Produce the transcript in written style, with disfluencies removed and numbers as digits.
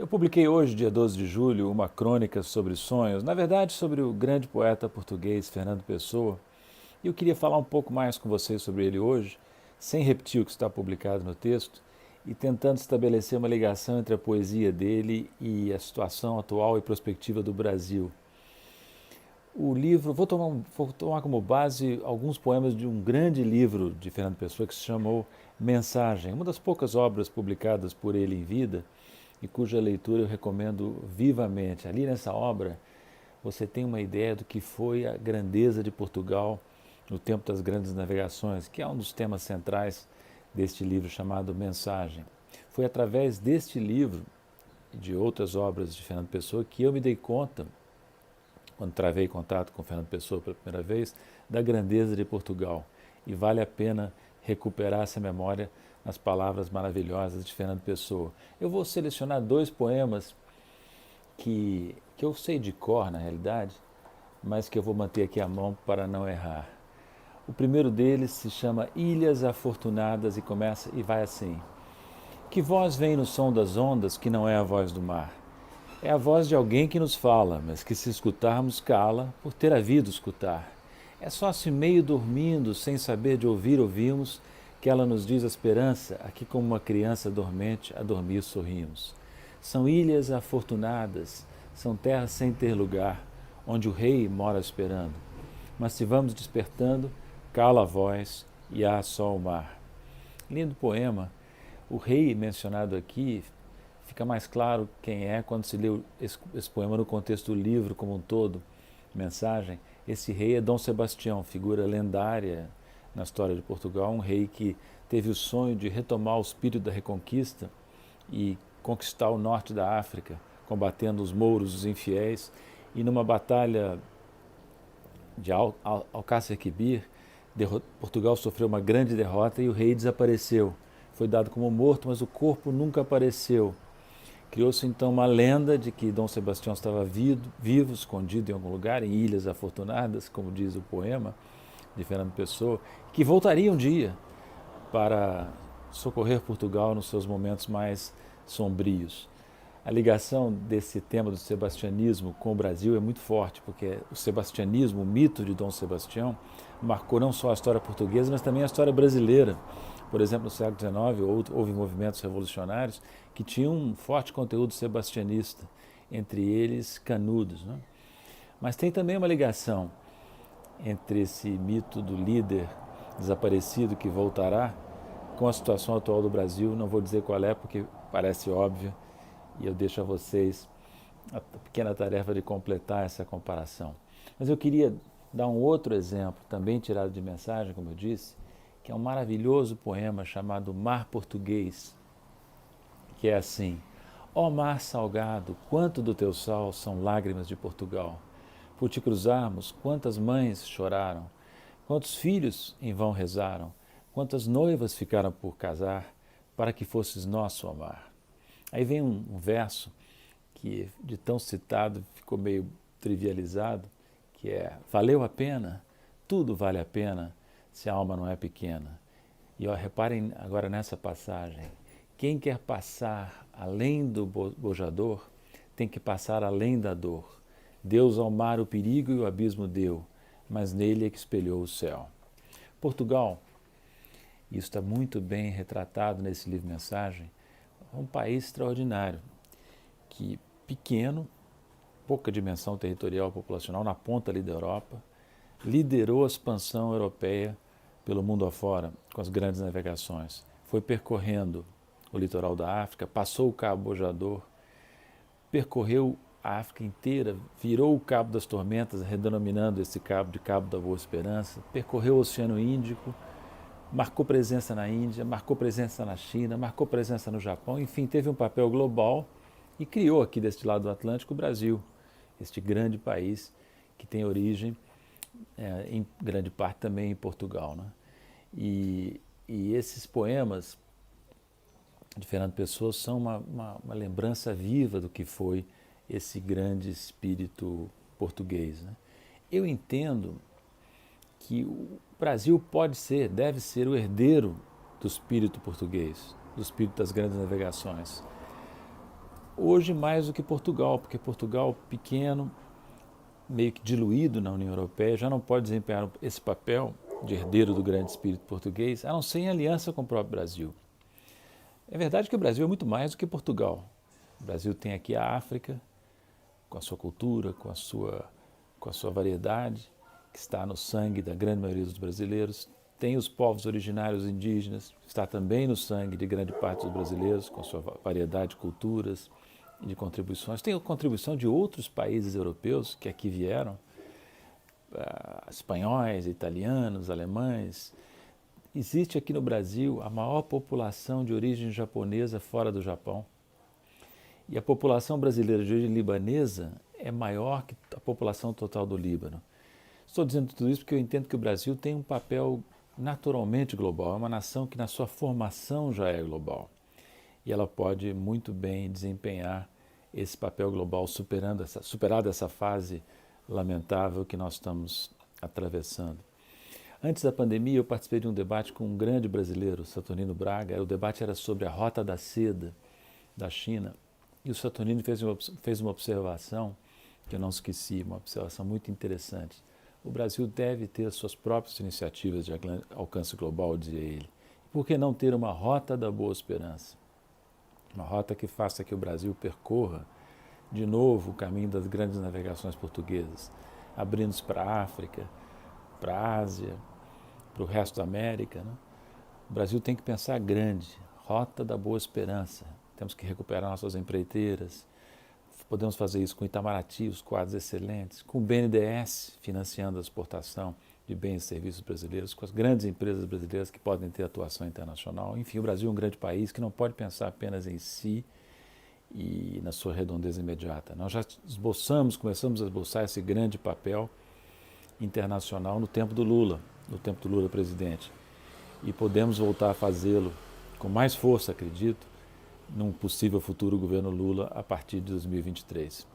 Eu publiquei hoje, dia 12 de julho, uma crônica sobre sonhos, na verdade sobre o grande poeta português Fernando Pessoa, e eu queria falar um pouco mais com vocês sobre ele hoje, sem repetir o que está publicado no texto, e tentando estabelecer uma ligação entre a poesia dele e a situação atual e prospectiva do Brasil. O livro, vou tomar como base alguns poemas de um grande livro de Fernando Pessoa que se chamou Mensagem, uma das poucas obras publicadas por ele em vida e cuja leitura eu recomendo vivamente. Ali nessa obra você tem uma ideia do que foi a grandeza de Portugal no tempo das grandes navegações, que é um dos temas centrais deste livro chamado Mensagem. Foi através deste livro e de outras obras de Fernando Pessoa que eu me dei conta, quando travei contato com Fernando Pessoa pela primeira vez, da grandeza de Portugal. E vale a pena recuperar essa memória nas palavras maravilhosas de Fernando Pessoa. Eu vou selecionar dois poemas que eu sei de cor, na realidade, mas que eu vou manter aqui à mão para não errar. O primeiro deles se chama Ilhas Afortunadas e começa e vai assim. Que voz vem no som das ondas que não é a voz do mar? É a voz de alguém que nos fala, mas que se escutarmos cala, por ter havido escutar. É só se meio dormindo, sem saber de ouvir ouvimos, que ela nos diz a esperança, aqui como uma criança dormente, a dormir sorrimos. São ilhas afortunadas, são terras sem ter lugar, onde o rei mora esperando. Mas se vamos despertando, cala a voz e há só o mar. Lindo poema. O rei mencionado aqui fica mais claro quem é quando se lê esse poema no contexto do livro como um todo, Mensagem. Esse rei é Dom Sebastião, figura lendária na história de Portugal, um rei que teve o sonho de retomar o espírito da Reconquista e conquistar o norte da África, combatendo os mouros, os infiéis, e numa batalha de Alcácer Quibir, Portugal sofreu uma grande derrota e o rei desapareceu. Foi dado como morto, mas o corpo nunca apareceu. Criou-se então uma lenda de que Dom Sebastião estava vivo, escondido em algum lugar, em Ilhas Afortunadas, como diz o poema de Fernando Pessoa, que voltaria um dia para socorrer Portugal nos seus momentos mais sombrios. A ligação desse tema do sebastianismo com o Brasil é muito forte, porque o sebastianismo, o mito de Dom Sebastião, marcou não só a história portuguesa, mas também a história brasileira. Por exemplo, no século XIX houve movimentos revolucionários que tinham um forte conteúdo sebastianista, entre eles Canudos. Né? Mas tem também uma ligação entre esse mito do líder desaparecido que voltará com a situação atual do Brasil. Não vou dizer qual é, porque parece óbvio, e eu deixo a vocês a pequena tarefa de completar essa comparação. Mas eu queria dar um outro exemplo, também tirado de Mensagem, como eu disse, que é um maravilhoso poema chamado Mar Português, que é assim: ó mar salgado, quanto do teu sal são lágrimas de Portugal. Por te cruzarmos, quantas mães choraram, quantos filhos em vão rezaram, quantas noivas ficaram por casar, para que fosses nosso, ó mar. Aí vem um verso que de tão citado ficou meio trivializado, que é: valeu a pena, tudo vale a pena, se a alma não é pequena. E ó, reparem agora nessa passagem: quem quer passar além do bojador, tem que passar além da dor. Deus ao mar o perigo e o abismo deu, mas nele é que espelhou o céu. Portugal, isso está muito bem retratado nesse livro Mensagem, é um país extraordinário, que pequeno, pouca dimensão territorial populacional, na ponta ali da Europa, liderou a expansão europeia pelo mundo afora, com as grandes navegações. Foi percorrendo o litoral da África, passou o Cabo Bojador, percorreu a África inteira, virou o Cabo das Tormentas, redenominando esse cabo de Cabo da Boa Esperança, percorreu o Oceano Índico, marcou presença na Índia, marcou presença na China, marcou presença no Japão, enfim, teve um papel global e criou aqui deste lado do Atlântico o Brasil, este grande país que tem origem, em grande parte também em Portugal. Né? E esses poemas de Fernando Pessoa são uma lembrança viva do que foi esse grande espírito português. Né? Eu entendo que o Brasil pode ser, deve ser o herdeiro do espírito português, do espírito das grandes navegações. Hoje mais do que Portugal, porque Portugal pequeno, meio que diluído na União Europeia, já não pode desempenhar esse papel de herdeiro do grande espírito português, a não ser em aliança com o próprio Brasil. É verdade que o Brasil é muito mais do que Portugal. O Brasil tem aqui a África, com a sua cultura, com a sua variedade, que está no sangue da grande maioria dos brasileiros. Tem os povos originários indígenas, que está também no sangue de grande parte dos brasileiros, com a sua variedade de culturas e de contribuições. Tem a contribuição de outros países europeus que aqui vieram, espanhóis, italianos, alemães. Existe aqui no Brasil a maior população de origem japonesa fora do Japão. E a população brasileira de origem libanesa é maior que a população total do Líbano. Estou dizendo tudo isso porque eu entendo que o Brasil tem um papel naturalmente global. É uma nação que na sua formação já é global. E ela pode muito bem desempenhar esse papel global, superada essa fase lamentável que nós estamos atravessando. Antes da pandemia, eu participei de um debate com um grande brasileiro, Saturnino Braga. O debate era sobre a Rota da Seda da China. E o Saturnino fez uma observação que eu não esqueci, uma observação muito interessante. O Brasil deve ter suas próprias iniciativas de alcance global, dizia ele. Por que não ter uma Rota da Boa Esperança? Uma rota que faça que o Brasil percorra de novo o caminho das grandes navegações portuguesas, abrindo-se para a África, para a Ásia, para o resto da América, né? O Brasil tem que pensar grande, Rota da Boa Esperança. Temos que recuperar nossas empreiteiras. Podemos fazer isso com Itamaraty, os quadros excelentes, com o BNDES financiando a exportação de bens e serviços brasileiros, com as grandes empresas brasileiras que podem ter atuação internacional. Enfim, o Brasil é um grande país que não pode pensar apenas em si e na sua redondeza imediata. Nós já começamos a esboçar esse grande papel internacional no tempo do Lula presidente. E podemos voltar a fazê-lo com mais força, acredito, num possível futuro governo Lula a partir de 2023.